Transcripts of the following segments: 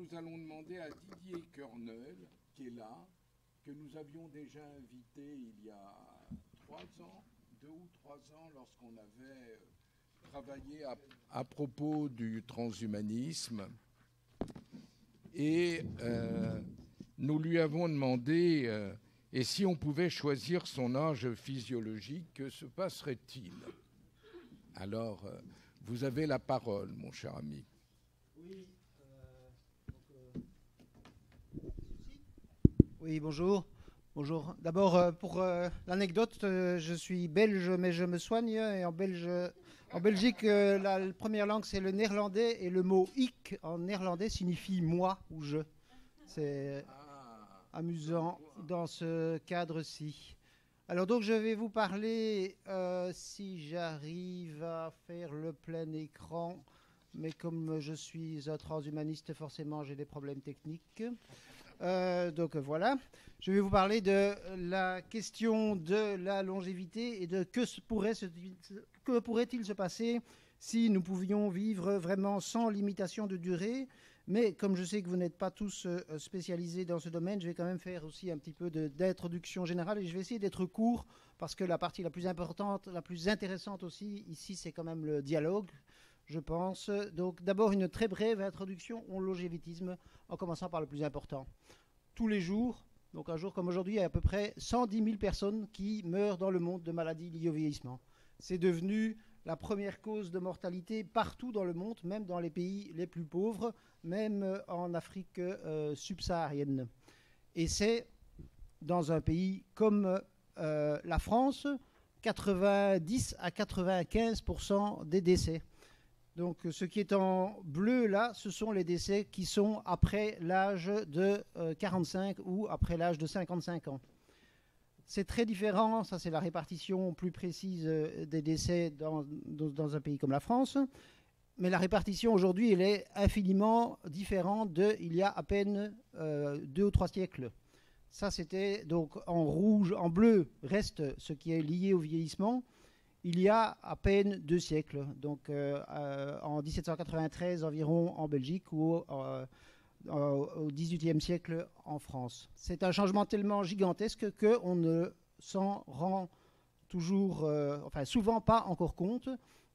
nous allons demander à Didier Kernel, qui est là, que nous avions déjà invité il y a 3 ans, 2 ou 3 ans, lorsqu'on avait travaillé à propos du transhumanisme. Et nous lui avons demandé, et si on pouvait choisir son âge physiologique, que se passerait-il? Alors, vous avez la parole, mon cher ami. Oui, oui, bonjour. Bonjour. D'abord, pour l'anecdote, je suis belge, mais je me soigne. Et en Belgique, la première langue, c'est le néerlandais. Et le mot ik en néerlandais signifie moi ou je. C'est amusant dans ce cadre-ci. Alors donc, je vais vous parler, si j'arrive à faire le plein écran. Mais comme je suis un transhumaniste, forcément, j'ai des problèmes techniques. Donc voilà, je vais vous parler de la question de la longévité et de que pourrait-il se passer si nous pouvions vivre vraiment sans limitation de durée. Mais comme je sais que vous n'êtes pas tous spécialisés dans ce domaine, je vais quand même faire aussi un petit peu d'introduction générale et je vais essayer d'être court parce que la partie la plus importante, la plus intéressante aussi ici, c'est quand même le dialogue, je pense. Donc d'abord une très brève introduction au longévitisme en commençant par le plus important. Tous les jours, donc un jour comme aujourd'hui, il y a à peu près 110 000 personnes qui meurent dans le monde de maladies liées au vieillissement. C'est devenu la première cause de mortalité partout dans le monde, même dans les pays les plus pauvres, même en Afrique subsaharienne. Et c'est dans un pays comme la France, 90 à 95% des décès. Donc ce qui est en bleu là, ce sont les décès qui sont après l'âge de 45 ou après l'âge de 55 ans. C'est très différent, ça c'est la répartition plus précise des décès dans un pays comme la France. Mais la répartition aujourd'hui, elle est infiniment différente d'il y a à peine 2 ou 3 siècles. Ça c'était donc en rouge, en bleu reste ce qui est lié au vieillissement. Il y a à peine 2 siècles, donc en 1793 environ en Belgique ou au XVIIIe siècle en France. C'est un changement tellement gigantesque qu'on ne s'en rend souvent pas encore compte,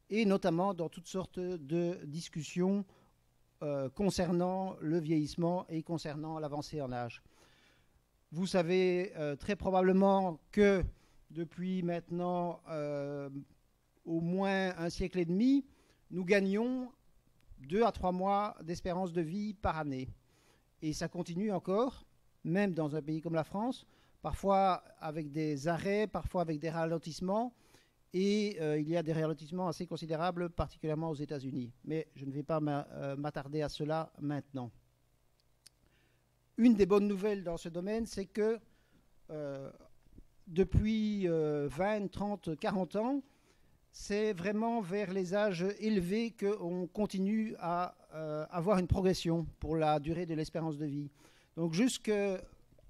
et notamment dans toutes sortes de discussions concernant le vieillissement et concernant l'avancée en âge. Vous savez très probablement que depuis maintenant au moins 1 siècle et demi, nous gagnons 2 à 3 mois d'espérance de vie par année. Et ça continue encore, même dans un pays comme la France, parfois avec des arrêts, parfois avec des ralentissements. Et il y a des ralentissements assez considérables, particulièrement aux États-Unis. Mais je ne vais pas m'attarder à cela maintenant. Une des bonnes nouvelles dans ce domaine, c'est que depuis 20, 30, 40 ans, c'est vraiment vers les âges élevés qu'on continue à avoir une progression pour la durée de l'espérance de vie. Donc jusqu'à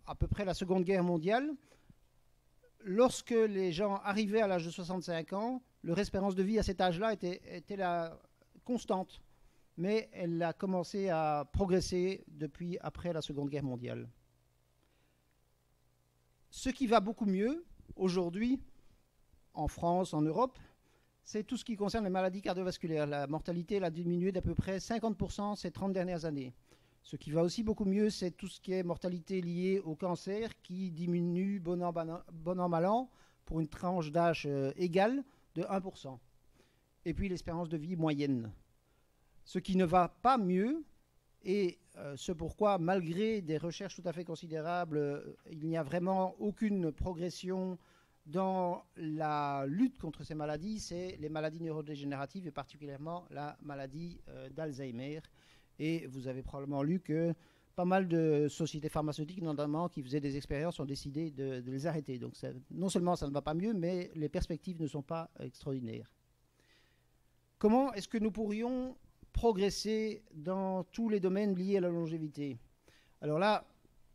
à peu près la Seconde Guerre mondiale, lorsque les gens arrivaient à l'âge de 65 ans, leur espérance de vie à cet âge-là était la constante. Mais elle a commencé à progresser depuis après la Seconde Guerre mondiale. Ce qui va beaucoup mieux aujourd'hui, en France, en Europe, c'est tout ce qui concerne les maladies cardiovasculaires. La mortalité elle a diminué d'à peu près 50% ces 30 dernières années. Ce qui va aussi beaucoup mieux, c'est tout ce qui est mortalité liée au cancer qui diminue bon an, mal an pour une tranche d'âge égale de 1%. Et puis l'espérance de vie moyenne. Ce qui ne va pas mieux, et ce pourquoi, malgré des recherches tout à fait considérables, il n'y a vraiment aucune progression dans la lutte contre ces maladies, c'est les maladies neurodégénératives et particulièrement la maladie d'Alzheimer. Et vous avez probablement lu que pas mal de sociétés pharmaceutiques, notamment, qui faisaient des expériences, ont décidé de les arrêter. Donc non seulement ça ne va pas mieux, mais les perspectives ne sont pas extraordinaires. Comment est-ce que nous pourrions progresser dans tous les domaines liés à la longévité? Alors là,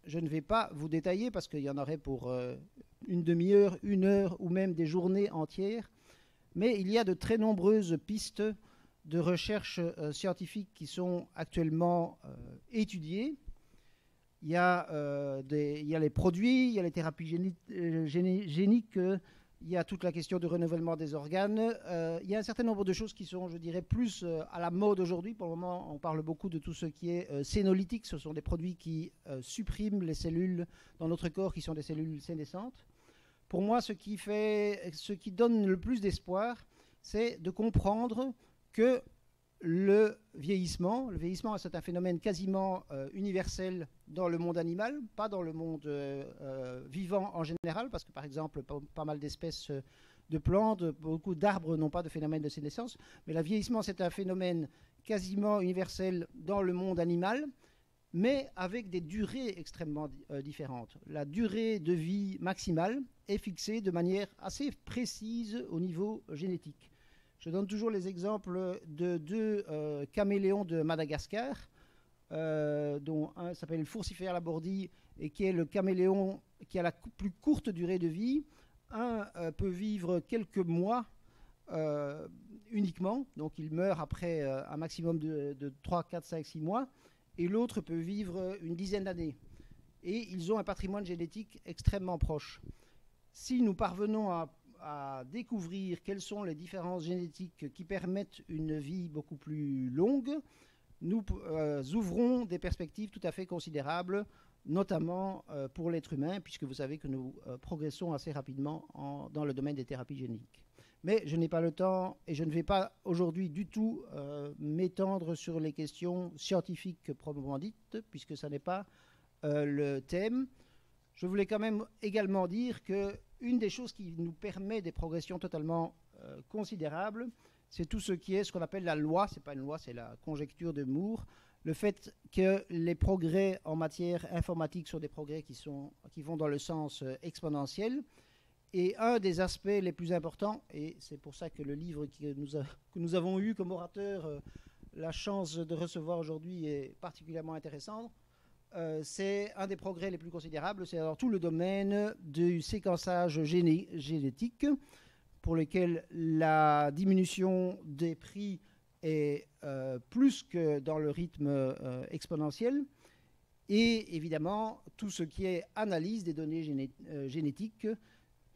je ne vais pas vous détailler parce qu'il y en aurait pour une demi-heure, 1 heure ou même des journées entières, mais il y a de très nombreuses pistes de recherches scientifiques qui sont actuellement étudiées. Il y a les produits, il y a les thérapies géniques, il y a toute la question du renouvellement des organes. Il y a un certain nombre de choses qui sont, je dirais, plus à la mode aujourd'hui. Pour le moment, on parle beaucoup de tout ce qui est sénolytique. Ce sont des produits qui suppriment les cellules dans notre corps qui sont des cellules sénescentes. Pour moi, ce qui donne le plus d'espoir, c'est de comprendre que le vieillissement, c'est un phénomène quasiment universel dans le monde animal, pas dans le monde vivant en général, parce que par exemple, pas mal d'espèces de plantes, beaucoup d'arbres n'ont pas de phénomène de sénescence, mais le vieillissement, c'est un phénomène quasiment universel dans le monde animal, mais avec des durées extrêmement différentes. La durée de vie maximale est fixée de manière assez précise au niveau génétique. Je donne toujours les exemples de deux caméléons de Madagascar, dont un s'appelle Furcifera labordi et qui est le caméléon qui a la plus courte durée de vie. Un peut vivre quelques mois uniquement, donc il meurt après un maximum de 3, 4, 5, 6 mois, et l'autre peut vivre une dizaine d'années. Et ils ont un patrimoine génétique extrêmement proche. Si nous parvenons à découvrir quelles sont les différences génétiques qui permettent une vie beaucoup plus longue, nous ouvrons des perspectives tout à fait considérables, notamment pour l'être humain, puisque vous savez que nous progressons assez rapidement dans le domaine des thérapies géniques. Mais je n'ai pas le temps et je ne vais pas aujourd'hui du tout m'étendre sur les questions scientifiques proprement dites, puisque ça n'est pas le thème. Je voulais quand même également dire qu'une des choses qui nous permet des progressions totalement considérables, c'est tout ce qui est ce qu'on appelle la loi, c'est pas une loi, c'est la conjecture de Moore, le fait que les progrès en matière informatique sont des progrès qui vont dans le sens exponentiel. Et un des aspects les plus importants, et c'est pour ça que le livre que nous avons eu comme orateur la chance de recevoir aujourd'hui est particulièrement intéressant, c'est un des progrès les plus considérables, c'est alors tout le domaine du séquençage génétique, pour lequel la diminution des prix est plus que dans le rythme exponentiel, et évidemment tout ce qui est analyse des données génétiques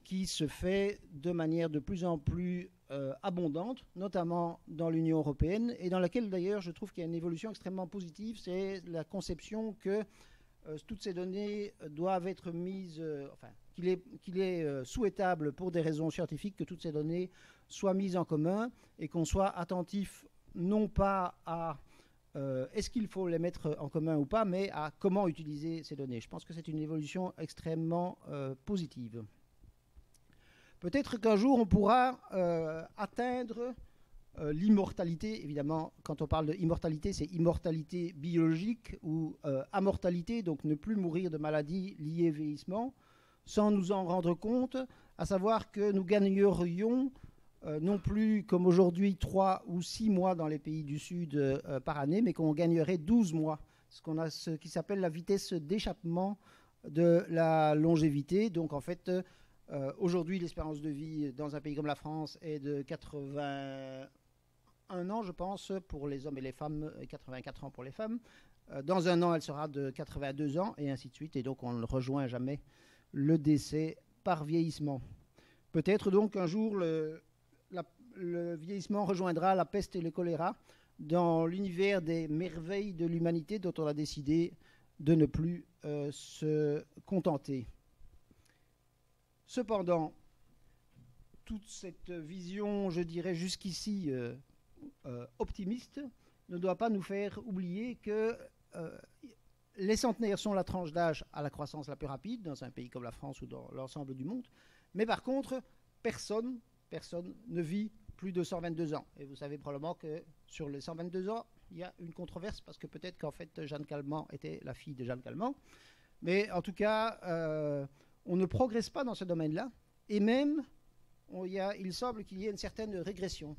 qui se fait de manière de plus en plus abondante, notamment dans l'Union européenne, et dans laquelle d'ailleurs je trouve qu'il y a une évolution extrêmement positive, c'est la conception que toutes ces données doivent être mises, qu'il est souhaitable pour des raisons scientifiques que toutes ces données soient mises en commun et qu'on soit attentif non pas à est-ce qu'il faut les mettre en commun ou pas, mais à comment utiliser ces données. Je pense que c'est une évolution extrêmement positive. Peut-être qu'un jour, on pourra atteindre l'immortalité. Évidemment, quand on parle d'immortalité, c'est immortalité biologique ou amortalité, donc ne plus mourir de maladies liées au vieillissement, sans nous en rendre compte, à savoir que nous gagnerions non plus comme aujourd'hui 3 ou 6 mois dans les pays du Sud par année, mais qu'on gagnerait 12 mois, ce qui s'appelle la vitesse d'échappement de la longévité. Donc en fait, aujourd'hui, l'espérance de vie dans un pays comme la France est de 81 ans, je pense, pour les hommes et les femmes, et 84 ans pour les femmes. Dans un an, elle sera de 82 ans, et ainsi de suite. Et donc, on ne rejoint jamais le décès par vieillissement. Peut-être donc un jour, le vieillissement rejoindra la peste et le choléra dans l'univers des merveilles de l'humanité dont on a décidé de ne plus se contenter. Cependant, toute cette vision, je dirais jusqu'ici optimiste, ne doit pas nous faire oublier que les centenaires sont la tranche d'âge à la croissance la plus rapide dans un pays comme la France ou dans l'ensemble du monde. Mais par contre, personne ne vit plus de 122 ans. Et vous savez probablement que sur les 122 ans, il y a une controverse parce que peut-être qu'en fait Jeanne Calment était la fille de Jeanne Calment. Mais en tout cas, on ne progresse pas dans ce domaine-là. Et même, il semble qu'il y ait une certaine régression.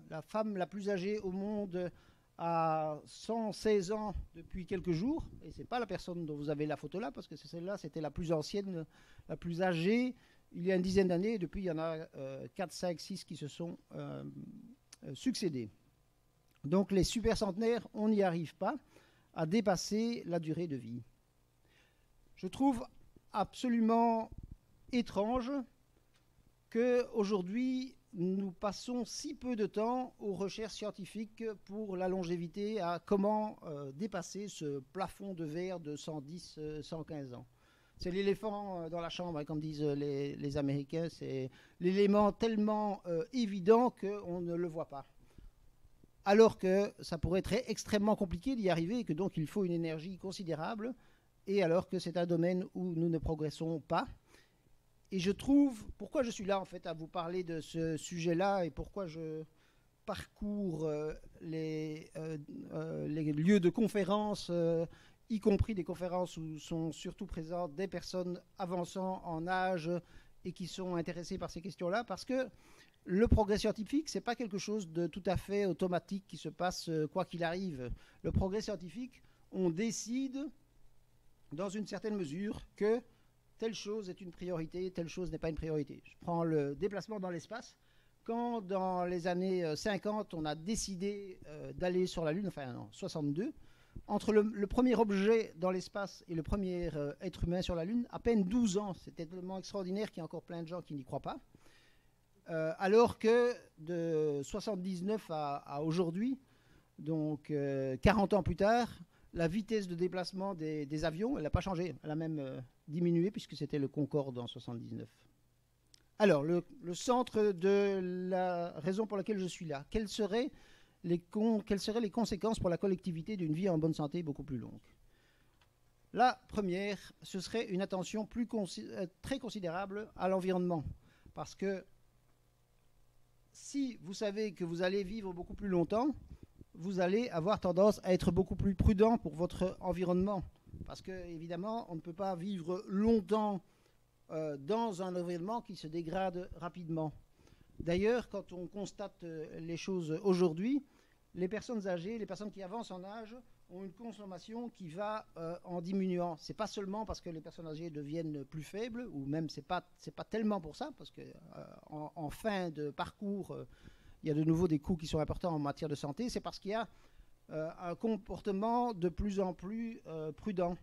La femme la plus âgée au monde a 116 ans depuis quelques jours. Et ce n'est pas la personne dont vous avez la photo là, parce que celle-là, c'était la plus ancienne, la plus âgée, il y a une dizaine d'années. Et depuis, il y en a 4, 5, 6 qui se sont succédés. Donc les super centenaires, on n'y arrive pas à dépasser la durée de vie. Je trouve absolument étrange qu'aujourd'hui, nous passons si peu de temps aux recherches scientifiques pour la longévité, à comment dépasser ce plafond de verre de 110, 115 ans. C'est l'éléphant dans la chambre, comme disent les Américains. C'est l'élément tellement évident qu'on ne le voit pas. Alors que ça pourrait être extrêmement compliqué d'y arriver et que donc il faut une énergie considérable, et alors que c'est un domaine où nous ne progressons pas. Et je trouve, pourquoi je suis là en fait à vous parler de ce sujet-là et pourquoi je parcours les lieux de conférences, y compris des conférences où sont surtout présentes des personnes avançant en âge et qui sont intéressées par ces questions-là, parce que le progrès scientifique, ce n'est pas quelque chose de tout à fait automatique qui se passe quoi qu'il arrive. Le progrès scientifique, on décide dans une certaine mesure que telle chose est une priorité, telle chose n'est pas une priorité. Je prends le déplacement dans l'espace. Quand dans les années 50, on a décidé d'aller sur la Lune, enfin en 62, entre le premier objet dans l'espace et le premier être humain sur la Lune, à peine 12 ans. C'était tellement extraordinaire qu'il y a encore plein de gens qui n'y croient pas. Alors que de 79 à aujourd'hui, donc 40 ans plus tard, la vitesse de déplacement des avions, elle n'a pas changé, elle a même diminué puisque c'était le Concorde en 79. Alors, le centre de la raison pour laquelle je suis là, quelles seraient les conséquences pour la collectivité d'une vie en bonne santé beaucoup plus longue? La première, ce serait une attention très considérable à l'environnement, parce que si vous savez que vous allez vivre beaucoup plus longtemps, vous allez avoir tendance à être beaucoup plus prudent pour votre environnement. Parce que, évidemment, on ne peut pas vivre longtemps dans un environnement qui se dégrade rapidement. D'ailleurs, quand on constate les choses aujourd'hui, les personnes âgées, les personnes qui avancent en âge, ont une consommation qui va en diminuant. Ce n'est pas seulement parce que les personnes âgées deviennent plus faibles, ou même c'est pas tellement pour ça, parce qu'en fin de parcours, il y a de nouveau des coûts qui sont importants en matière de santé. C'est parce qu'il y a un comportement de plus en plus prudent.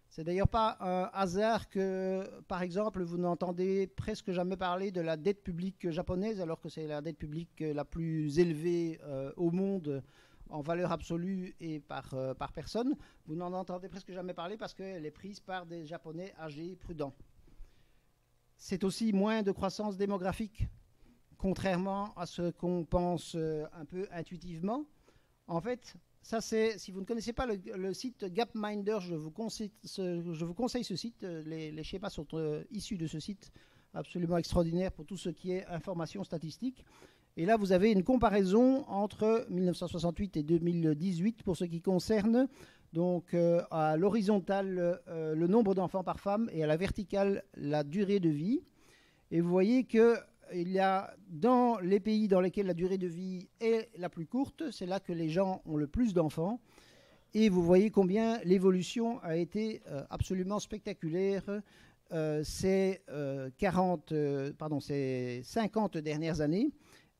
C'est d'ailleurs pas un hasard que, par exemple, vous n'entendez presque jamais parler de la dette publique japonaise, alors que c'est la dette publique la plus élevée au monde en valeur absolue et par personne. Vous n'en entendez presque jamais parler parce qu'elle est prise par des Japonais âgés prudents. C'est aussi moins de croissance démographique, contrairement à ce qu'on pense un peu intuitivement. En fait, ça c'est, si vous ne connaissez pas le site Gapminder, je vous conseille ce site. Les schémas sont issus de ce site absolument extraordinaire pour tout ce qui est information statistique. Et là, vous avez une comparaison entre 1968 et 2018 pour ce qui concerne donc à l'horizontale le nombre d'enfants par femme et à la verticale la durée de vie. Et vous voyez que il y a dans les pays dans lesquels la durée de vie est la plus courte, c'est là que les gens ont le plus d'enfants. Et vous voyez combien l'évolution a été absolument spectaculaire ces 50 dernières années.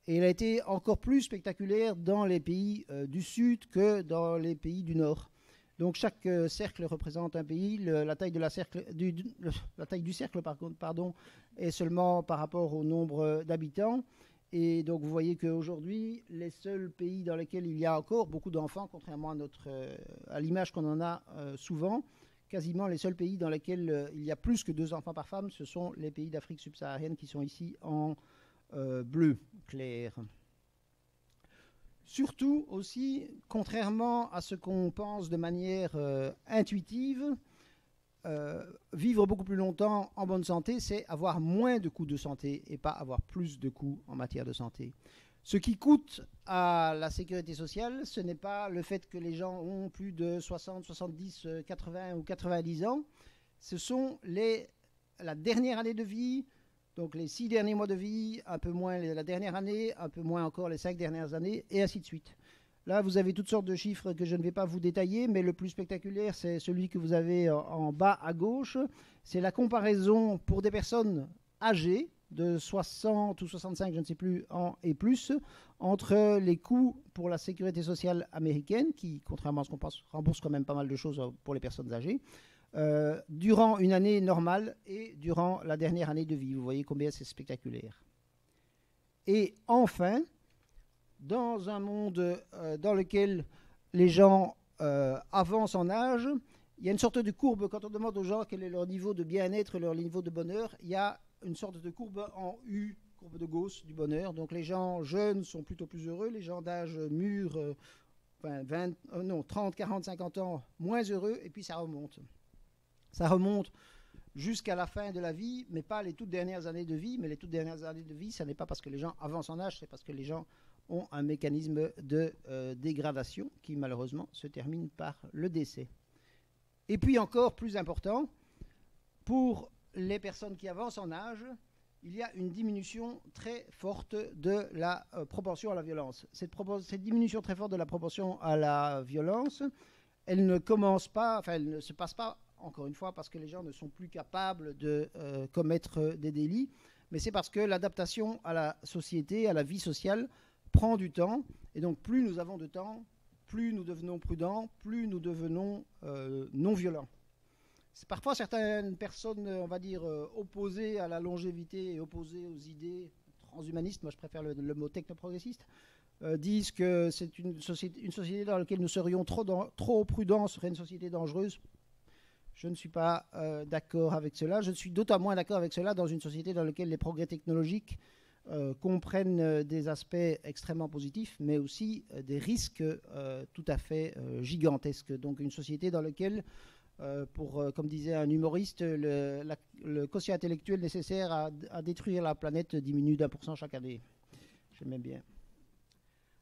Et elle a été encore plus spectaculaire dans les pays du Sud que dans les pays du Nord. Donc chaque cercle représente un pays. La taille du cercle est seulement par rapport au nombre d'habitants. Et donc vous voyez qu'aujourd'hui, les seuls pays dans lesquels il y a encore beaucoup d'enfants, contrairement à l'image qu'on en a souvent, quasiment les seuls pays dans lesquels il y a plus que 2 enfants par femme, ce sont les pays d'Afrique subsaharienne qui sont ici en bleu clair. Surtout aussi, contrairement à ce qu'on pense de manière intuitive, vivre beaucoup plus longtemps en bonne santé, c'est avoir moins de coûts de santé et pas avoir plus de coûts en matière de santé. Ce qui coûte à la sécurité sociale, ce n'est pas le fait que les gens ont plus de 60, 70, 80 ou 90 ans, ce sont la dernière année de vie, donc les 6 derniers mois de vie, un peu moins la dernière année, un peu moins encore les 5 dernières années, et ainsi de suite. Là, vous avez toutes sortes de chiffres que je ne vais pas vous détailler, mais le plus spectaculaire, c'est celui que vous avez en bas à gauche. C'est la comparaison pour des personnes âgées, de 60 ou 65, je ne sais plus, ans et plus, entre les coûts pour la sécurité sociale américaine, qui, contrairement à ce qu'on pense, rembourse quand même pas mal de choses pour les personnes âgées, durant une année normale et durant la dernière année de vie. Vous voyez combien c'est spectaculaire. Et enfin, dans un monde dans lequel les gens avancent en âge, il y a une sorte de courbe. Quand on demande aux gens quel est leur niveau de bien-être, leur niveau de bonheur, il y a une sorte de courbe en U, courbe de Gauss du bonheur. Donc les gens jeunes sont plutôt plus heureux, les gens d'âge mûr, 30, 40, 50 ans, moins heureux, et puis ça remonte. Ça remonte jusqu'à la fin de la vie, mais pas les toutes dernières années de vie. Mais les toutes dernières années de vie, ça n'est pas parce que les gens avancent en âge, c'est parce que les gens ont un mécanisme de dégradation qui malheureusement se termine par le décès. Et puis encore plus important, pour les personnes qui avancent en âge, il y a une diminution très forte de la propension à la violence. Cette diminution très forte de la propension à la violence, elle ne commence pas, enfin elle ne se passe pas, encore une fois, parce que les gens ne sont plus capables de commettre des délits, mais c'est parce que l'adaptation à la société, à la vie sociale, prend du temps, et donc plus nous avons de temps, plus nous devenons prudents, plus nous devenons non violents. Parfois, certaines personnes, on va dire, opposées à la longévité et opposées aux idées transhumanistes, moi je préfère le mot technoprogressiste, disent que c'est une société dans laquelle nous serions trop prudents serait une société dangereuse. Je ne suis pas d'accord avec cela. Je suis d'autant moins d'accord avec cela dans une société dans laquelle les progrès technologiques comprennent des aspects extrêmement positifs, mais aussi des risques tout à fait gigantesques. Donc une société dans laquelle, comme disait un humoriste, le quotient intellectuel nécessaire à détruire la planète diminue d'1% chaque année. J'aime bien.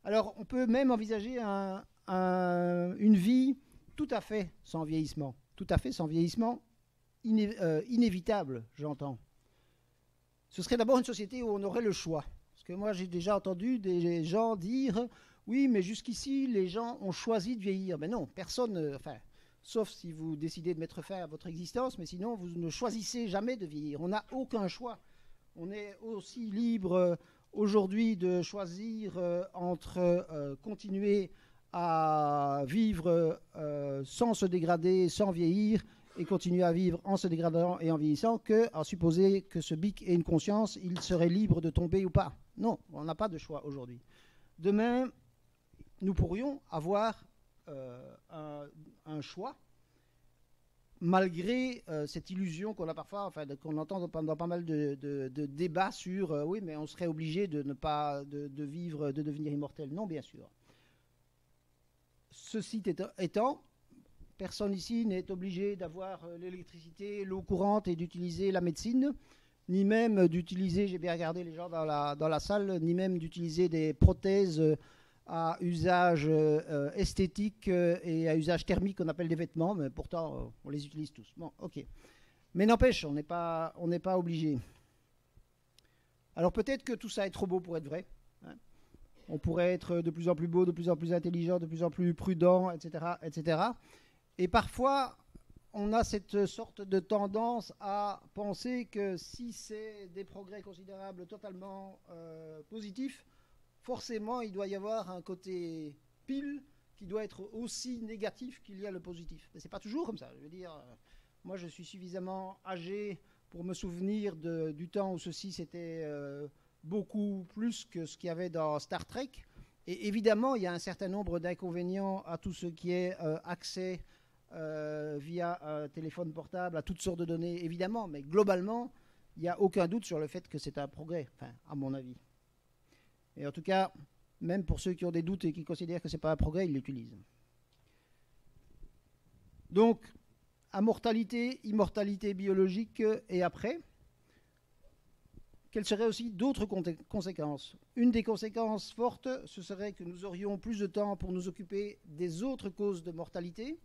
Alors on peut même envisager une vie tout à fait sans vieillissement. Tout à fait sans vieillissement, inévitable, j'entends. Ce serait d'abord une société où on aurait le choix. Parce que moi, j'ai déjà entendu des gens dire « Oui, mais jusqu'ici, les gens ont choisi de vieillir. » Mais non, personne, sauf si vous décidez de mettre fin à votre existence, mais sinon, vous ne choisissez jamais de vieillir. On n'a aucun choix. On est aussi libre aujourd'hui de choisir entre continuer à vivre sans se dégrader, sans vieillir, et continuer à vivre en se dégradant et en vieillissant, qu'à supposer que ce bic ait une conscience, il serait libre de tomber ou pas. Non, on n'a pas de choix aujourd'hui. Demain, nous pourrions avoir un choix, malgré cette illusion qu'on a parfois, qu'on entend dans pas mal de débats sur oui, mais on serait obligé de ne pas de vivre, de devenir immortel. Non, bien sûr. Ceci étant, personne ici n'est obligé d'avoir l'électricité, l'eau courante et d'utiliser la médecine, ni même d'utiliser, j'ai bien regardé les gens dans la salle, ni même d'utiliser des prothèses à usage esthétique et à usage thermique qu'on appelle des vêtements, mais pourtant on les utilise tous. Bon, ok. Mais n'empêche, on n'est pas obligé. Alors peut-être que tout ça est trop beau pour être vrai. Hein. On pourrait être de plus en plus beau, de plus en plus intelligent, de plus en plus prudent, etc., etc. Et parfois, on a cette sorte de tendance à penser que si c'est des progrès considérables totalement positifs, forcément, il doit y avoir un côté pile qui doit être aussi négatif qu'il y a le positif. Mais ce n'est pas toujours comme ça. Je veux dire, moi, je suis suffisamment âgé pour me souvenir du temps où ceci, c'était beaucoup plus que ce qu'il y avait dans Star Trek. Et évidemment, il y a un certain nombre d'inconvénients à tout ce qui est accès via un téléphone portable à toutes sortes de données, évidemment. Mais globalement, il n'y a aucun doute sur le fait que c'est un progrès, à mon avis. Et en tout cas, même pour ceux qui ont des doutes et qui considèrent que ce n'est pas un progrès, ils l'utilisent. Donc, immortalité biologique et après, quelles seraient aussi d'autres conséquences? Une des conséquences fortes, ce serait que nous aurions plus de temps pour nous occuper des autres causes de mortalité,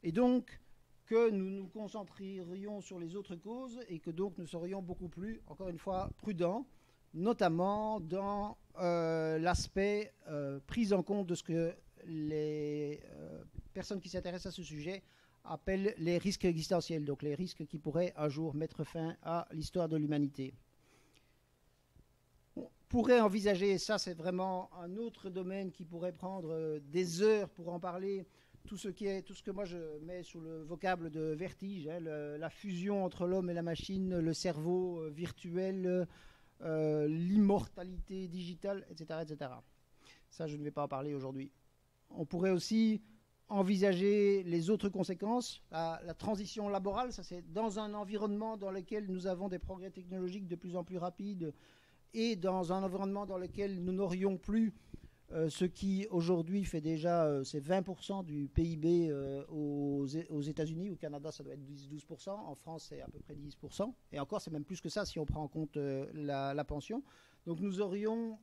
et donc que nous nous concentrerions sur les autres causes, et que donc nous serions beaucoup plus, encore une fois, prudents, notamment dans l'aspect prise en compte de ce que les personnes qui s'intéressent à ce sujet appellent les risques existentiels, donc les risques qui pourraient un jour mettre fin à l'histoire de l'humanité. pourrait envisager, et ça c'est vraiment un autre domaine qui pourrait prendre des heures pour en parler, tout ce que moi je mets sous le vocable de vertige, hein, la fusion entre l'homme et la machine, le cerveau virtuel, l'immortalité digitale, etc., etc. Ça, je ne vais pas en parler aujourd'hui. On pourrait aussi envisager les autres conséquences, la transition laborale, ça c'est dans un environnement dans lequel nous avons des progrès technologiques de plus en plus rapides et dans un environnement dans lequel nous n'aurions plus ce qui aujourd'hui fait déjà c'est 20% du PIB aux États-Unis, au Canada ça doit être 10-12%, en France c'est à peu près 10%, et encore c'est même plus que ça si on prend en compte la pension. Donc nous aurions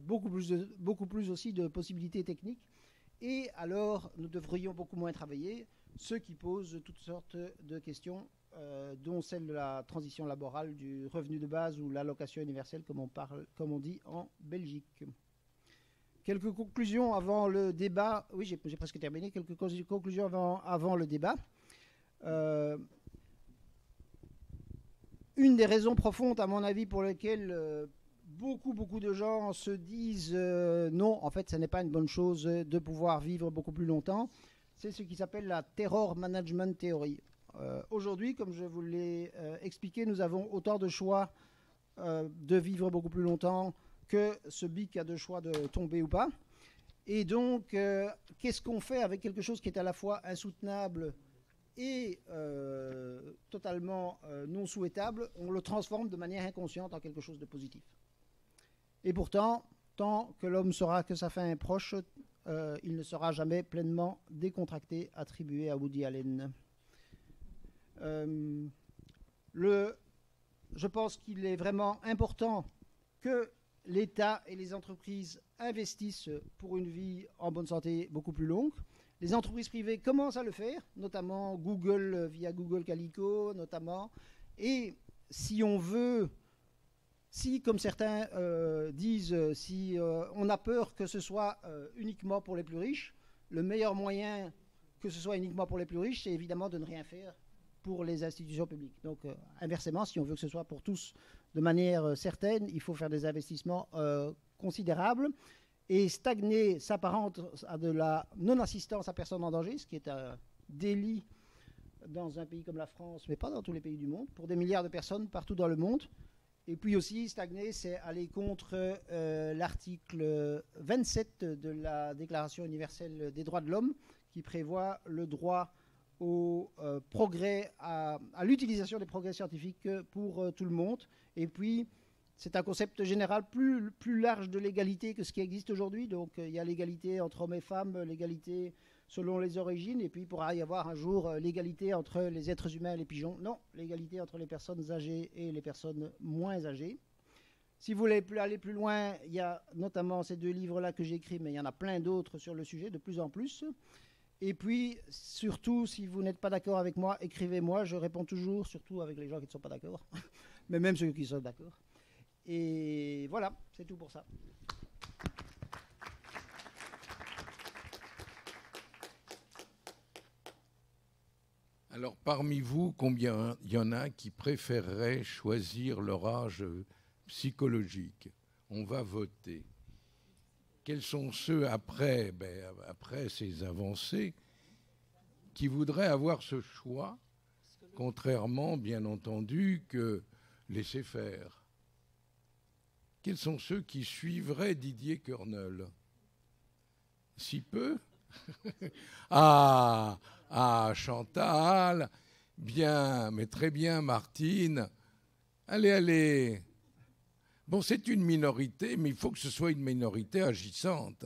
beaucoup plus aussi de possibilités techniques, et alors nous devrions beaucoup moins travailler, ce qui pose toutes sortes de questions, dont celle de la transition laborale, du revenu de base ou l'allocation universelle comme on dit en Belgique. Quelques conclusions avant le débat. Oui, j'ai presque terminé. Quelques conclusions avant le débat. Une des raisons profondes, à mon avis, pour lesquelles beaucoup de gens se disent non, en fait, ce n'est pas une bonne chose de pouvoir vivre beaucoup plus longtemps, c'est ce qui s'appelle la Terror Management Theory. Aujourd'hui, comme je vous l'ai expliqué, nous avons autant de choix de vivre beaucoup plus longtemps que ce bic a de choix de tomber ou pas. Et donc, qu'est-ce qu'on fait avec quelque chose qui est à la fois insoutenable et totalement non souhaitable? On le transforme de manière inconsciente en quelque chose de positif. Et pourtant, tant que l'homme saura que sa fin est proche, il ne sera jamais pleinement décontracté, attribué à Woody Allen. Je pense qu'il est vraiment important que l'État et les entreprises investissent pour une vie en bonne santé beaucoup plus longue. Les entreprises privées commencent à le faire, notamment Google via Google Calico, notamment. Et si on veut, si comme certains disent, si on a peur que ce soit uniquement pour les plus riches, le meilleur moyen que ce soit uniquement pour les plus riches, c'est évidemment de ne rien faire pour les institutions publiques. Donc, inversement, si on veut que ce soit pour tous de manière certaine, il faut faire des investissements considérables. Et stagner s'apparente à de la non-assistance à personne en danger, ce qui est un délit dans un pays comme la France, mais pas dans tous les pays du monde, pour des milliards de personnes partout dans le monde. Et puis aussi, stagner, c'est aller contre l'article 27 de la Déclaration universelle des droits de l'homme, qui prévoit le droit au progrès, à l'utilisation des progrès scientifiques pour tout le monde. Et puis, c'est un concept général plus large de l'égalité que ce qui existe aujourd'hui. Donc, il y a l'égalité entre hommes et femmes, l'égalité selon les origines, et puis il pourra y avoir un jour l'égalité entre les êtres humains et les pigeons. Non, l'égalité entre les personnes âgées et les personnes moins âgées. Si vous voulez aller plus loin, il y a notamment ces deux livres-là que j'ai écrits, mais il y en a plein d'autres sur le sujet, de plus en plus. Et puis, surtout, si vous n'êtes pas d'accord avec moi, écrivez-moi. Je réponds toujours, surtout avec les gens qui ne sont pas d'accord, mais même ceux qui sont d'accord. Et voilà, c'est tout pour ça. Alors, parmi vous, combien il y en a qui préféreraient choisir leur âge psychologique? On va voter. Quels sont ceux, après ces avancées, qui voudraient avoir ce choix, contrairement, bien entendu, que laisser faire? Quels sont ceux qui suivraient Didier Kernel? Si peu? Ah, Chantal, bien, mais très bien, Martine. Allez. Bon, c'est une minorité, mais il faut que ce soit une minorité agissante.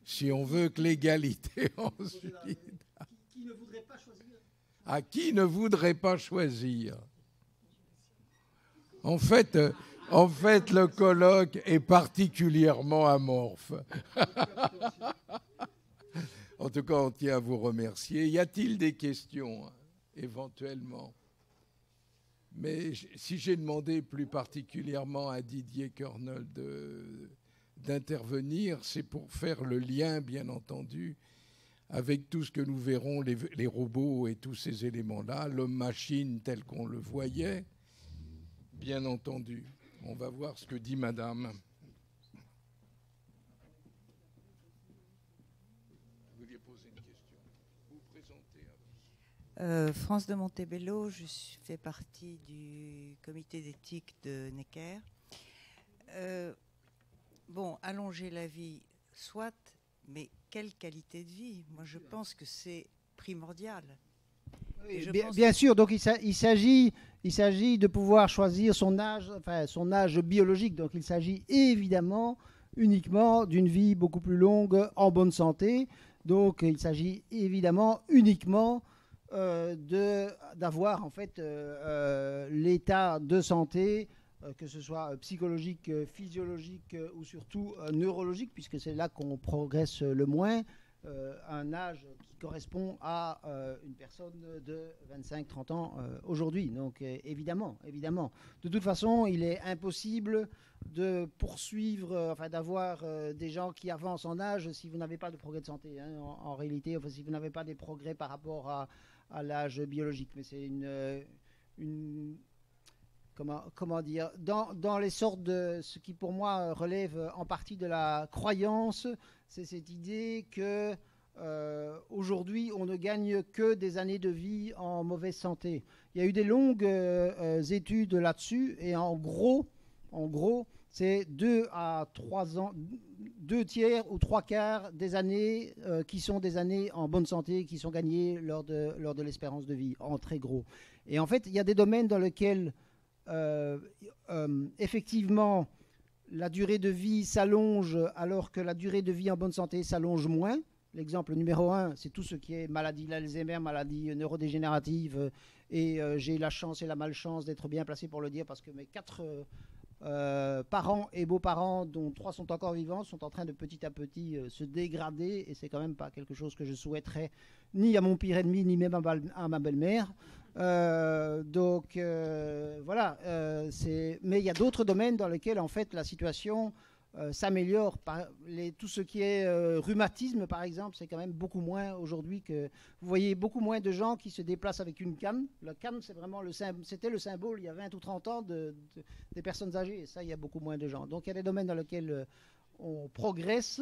Si on veut que l'égalité ensuite... Qui ne voudrait pas choisir? À qui ne voudrait pas choisir? En fait, le colloque est particulièrement amorphe. En tout cas, on tient à vous remercier. Y a-t-il des questions, éventuellement? Mais si j'ai demandé plus particulièrement à Didier Kernel d'intervenir, c'est pour faire le lien, bien entendu, avec tout ce que nous verrons, les robots et tous ces éléments-là, l'homme-machine tel qu'on le voyait, bien entendu. On va voir ce que dit Madame. vouliez poser une question. Vous vous présentez. France de Montebello, je fais partie du comité d'éthique de Necker. Bon, allonger la vie, soit, mais quelle qualité de vie? Moi, je pense que c'est primordial. Oui, bien sûr, donc il s'agit de pouvoir choisir son âge biologique. Donc il s'agit évidemment uniquement d'une vie beaucoup plus longue en bonne santé. Donc il s'agit évidemment uniquement d'avoir en fait l'état de santé, que ce soit psychologique, physiologique ou surtout neurologique, puisque c'est là qu'on progresse le moins. Un âge qui correspond à une personne de 25-30 ans aujourd'hui. Donc évidemment. De toute façon, il est impossible de poursuivre, d'avoir des gens qui avancent en âge si vous n'avez pas de progrès de santé. Hein, en réalité, si vous n'avez pas des progrès par rapport à l'âge biologique. Mais c'est une comment dire, dans les sortes de ce qui pour moi relève en partie de la croyance, c'est cette idée que aujourd'hui on ne gagne que des années de vie en mauvaise santé. Il y a eu des longues études là-dessus et en gros c'est 2 à 3 ans, 2 tiers ou 3 quarts des années qui sont des années en bonne santé qui sont gagnées lors de l'espérance de vie, en très gros. Et en fait, il y a des domaines dans lesquels effectivement, la durée de vie s'allonge alors que la durée de vie en bonne santé s'allonge moins. L'exemple numéro 1, c'est tout ce qui est maladie d'Alzheimer, maladie neurodégénérative. Et j'ai la chance et la malchance d'être bien placé pour le dire parce que mes 4 parents et beaux-parents, dont 3 sont encore vivants, sont en train de petit à petit se dégrader. Et c'est quand même pas quelque chose que je souhaiterais ni à mon pire ennemi, ni même à ma belle-mère. Donc voilà, mais il y a d'autres domaines dans lesquels en fait la situation s'améliore. Tout ce qui est rhumatisme par exemple, c'est quand même beaucoup moins aujourd'hui que vous voyez beaucoup moins de gens qui se déplacent avec une canne. La canne, c'est vraiment c'était le symbole il y a 20 ou 30 ans des personnes âgées. Et ça, il y a beaucoup moins de gens. Donc il y a des domaines dans lesquels on progresse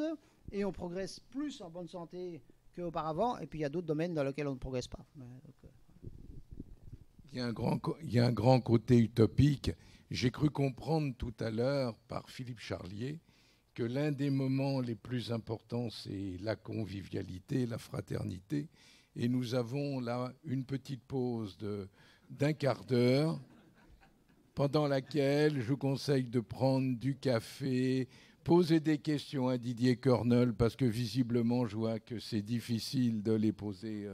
et on progresse plus en bonne santé qu'auparavant. Et puis il y a d'autres domaines dans lesquels on ne progresse pas. Il y a un grand côté utopique. J'ai cru comprendre tout à l'heure par Philippe Charlier que l'un des moments les plus importants, c'est la convivialité, la fraternité. Et nous avons là une petite pause d'un quart d'heure pendant laquelle je vous conseille de prendre du café, poser des questions à Didier Corneul, parce que visiblement, je vois que c'est difficile de les poser.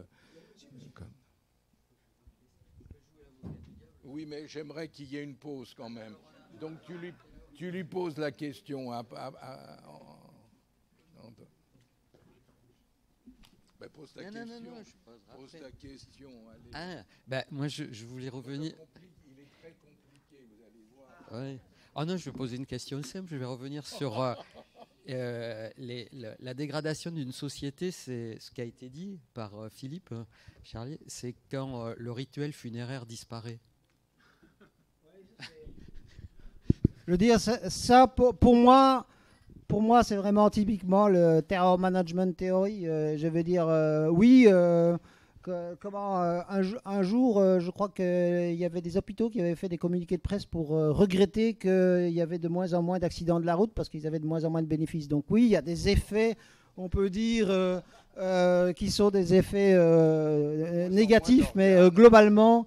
Oui, mais j'aimerais qu'il y ait une pause quand même. Donc tu lui poses la question. Pose ta question. Non, pose ta question. Moi, je voulais revenir. Il est très compliqué, vous allez voir. Oui. Oh non, je vais poser une question simple. Je vais revenir sur la dégradation d'une société. C'est ce qui a été dit par Philippe Charlier. C'est quand le rituel funéraire disparaît. Je veux dire, ça pour moi, c'est vraiment typiquement le terror management theory. Je veux dire, oui, un jour, je crois qu'il y avait des hôpitaux qui avaient fait des communiqués de presse pour regretter qu'il y avait de moins en moins d'accidents de la route parce qu'ils avaient de moins en moins de bénéfices. Donc oui, il y a des effets, on peut dire, qui sont des effets négatifs, mais globalement,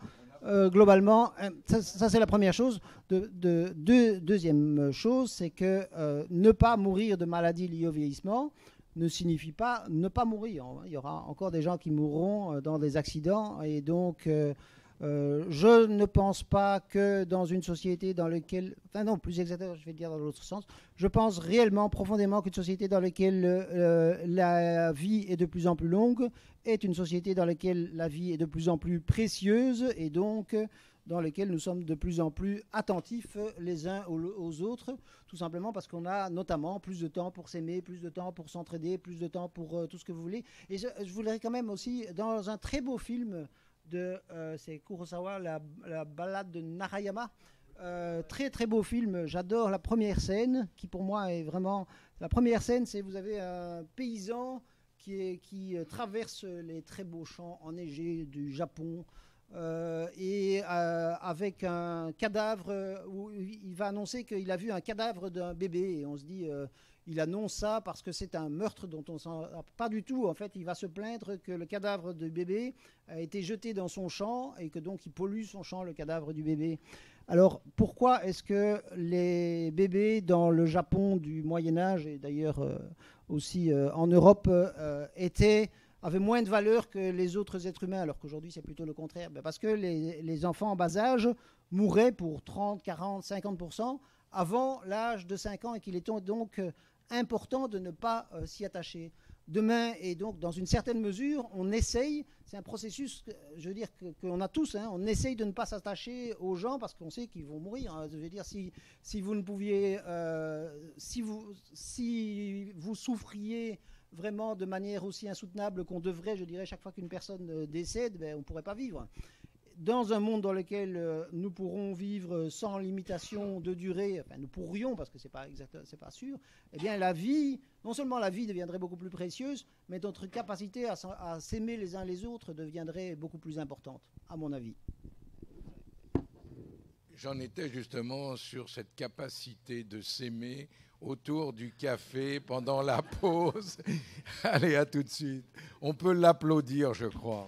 ça c'est la première chose. Deuxième chose, c'est que ne pas mourir de maladies liées au vieillissement ne signifie pas ne pas mourir. Il y aura encore des gens qui mourront dans des accidents. Et donc, je ne pense pas que dans une société dans laquelle... Enfin non, plus exactement, je vais le dire dans l'autre sens. Je pense réellement, profondément, qu'une société dans laquelle la vie est de plus en plus longue est une société dans laquelle la vie est de plus en plus précieuse et donc dans laquelle nous sommes de plus en plus attentifs les uns aux autres, tout simplement parce qu'on a notamment plus de temps pour s'aimer, plus de temps pour s'entraider, plus de temps pour tout ce que vous voulez. Et je voudrais quand même aussi, dans un très beau film c'est Kurosawa, la balade de Narayama, très très beau film, j'adore la première scène, qui pour moi est vraiment... La première scène, c'est vous avez un paysan qui traverse les très beaux champs enneigés du Japon, avec un cadavre où il va annoncer qu'il a vu un cadavre d'un bébé. Et on se dit, il annonce ça parce que c'est un meurtre dont on ne s'en a pas du tout. En fait, il va se plaindre que le cadavre du bébé a été jeté dans son champ et que donc il pollue son champ, le cadavre du bébé. Alors, pourquoi est-ce que les bébés dans le Japon du Moyen-Âge, et d'ailleurs aussi en Europe, avaient moins de valeur que les autres êtres humains, alors qu'aujourd'hui c'est plutôt le contraire? Parce que les enfants en bas âge mouraient pour 30, 40, 50% avant l'âge de 5 ans, et qu'il est donc important de ne pas s'y attacher. Demain, et donc dans une certaine mesure, on essaye, c'est un processus, je veux dire, qu'on a tous, hein, on essaye de ne pas s'attacher aux gens parce qu'on sait qu'ils vont mourir. Hein. Je veux dire, si vous ne pouviez, si vous souffriez vraiment de manière aussi insoutenable qu'on devrait, je dirais, chaque fois qu'une personne décède, on ne pourrait pas vivre. Dans un monde dans lequel nous pourrons vivre sans limitation de durée, enfin nous pourrions, parce que c'est pas sûr, eh bien la vie, non seulement la vie deviendrait beaucoup plus précieuse, mais notre capacité à s'aimer les uns les autres deviendrait beaucoup plus importante, à mon avis. J'en étais justement sur cette capacité de s'aimer autour du café pendant la pause. Allez, à tout de suite. On peut l'applaudir, je crois.